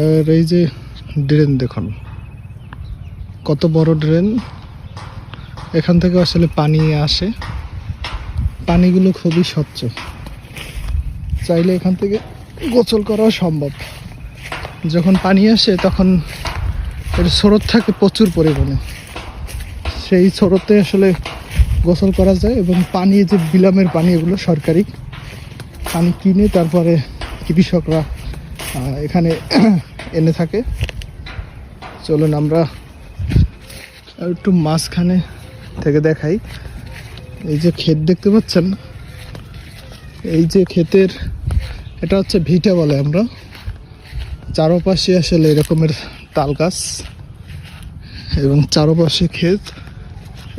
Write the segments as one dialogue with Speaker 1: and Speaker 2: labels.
Speaker 1: আর এই যে ড্রেন দেখুন, কত বড় ড্রেন। এখান থেকে আসলে পানি আসে, পানিগুলো খুবই স্বচ্ছ, চাইলে এখান থেকে গোসল করাও সম্ভব। যখন পানি আসে তখন এর স্রোত থাকে প্রচুর পরিমাণে, সেই স্রোতে আসলে গোসল করা যায়। এবং পানি যে বিলামের পানি, এগুলো সরকারি পানি কিনে তারপরে কৃষকরা এখানে এনে থাকে। চলুন আমরা একটু মাঝখানে থেকে দেখাই। এই যে ক্ষেত দেখতে পাচ্ছেন, এই যে ক্ষেতের, এটা হচ্ছে ভিটা বলে আমরা। চারপাশে আসলে এরকমের তাল গাছ এবং চারপাশে ক্ষেত,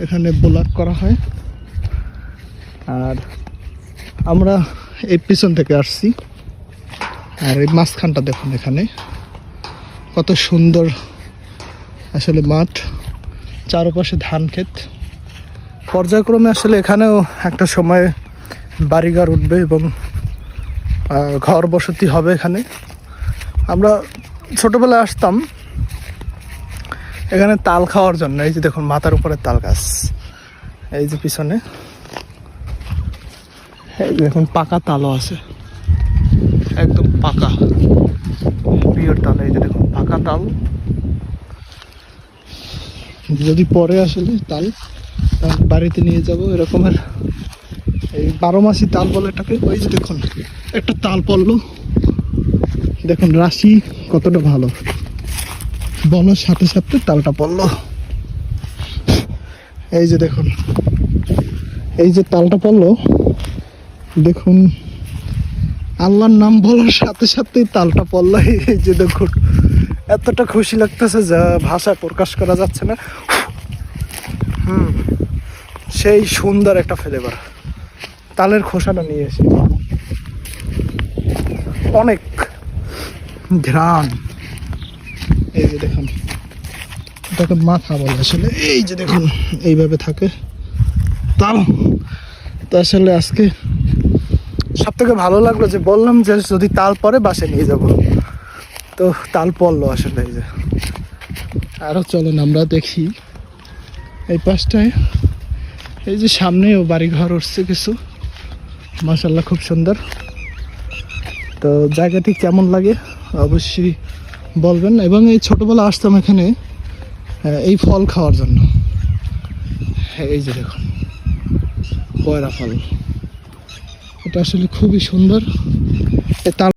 Speaker 1: এখানে ব্লক করা হয়। আর আমরা এই পিছন থেকে আসছি। আর এই মাঝখানটা দেখুন, এখানে কত সুন্দর আসলে মাঠ, চারপাশে ধান ক্ষেত। পর্যায়ক্রমে আসলে এখানেও একটা সময় বাড়িঘর উঠবে এবং ঘর বসতি হবে এখানে। আমরা ছোটবেলায় আসতাম এখানে তাল খাওয়ার জন্য। এই যে দেখুন মাথার উপরে তাল গাছ, এই যে পিছনে এই দেখুন পাকা তালও আছে, একদম পাকা পিওর তাল। এই যে দেখুন পাকা তাল। যদি পরে আসলে তাল বাড়িতে নিয়ে যাব এরকমের, এই 12 মাসি তাল বলে এটাকে। ওই যে দেখুন একটা তাল পড়লো, দেখুন রাশি কতটা ভালো, বলার সাথে সাথে তালটা পড়লো। এই যে দেখুন, এই যে তালটা পড়লো, দেখুন আল্লাহর নাম বলার সাথে সাথেই তালটা পড়লো। এই যে দেখুন, এতটা খুশি লাগতেছে যা ভাষায় প্রকাশ করা যাচ্ছে না। সেই সুন্দর একটা ফ্লেভার। তালের খোসাটা নিয়ে এসে অনেক ঘ্রাণ। এই যে দেখুন, এটাকে মাথা বলে আসলে। এই যে দেখুন এইভাবে থাকে তাল। তো আসলে আজকে সব থেকে ভালো লাগলো যে বললাম যে যদি তাল পরে বাসে নিয়ে যাব, তো তাল পড়লো আসলে। এই যে আরো চলেন আমরা দেখি এই পাশটায়। এই যে সামনেও বাড়িঘর উঠছে কিছু, মাশাআল্লাহ খুব সুন্দর। তো জায়গাটি কেমন লাগে অবশ্যই বলবেন। এবং এই ছোটবেলা আসতাম এখানে এই ফল খাওয়ার জন্য। এই যে দেখুন পয়রা ফল, এটা আসলে খুবই সুন্দর।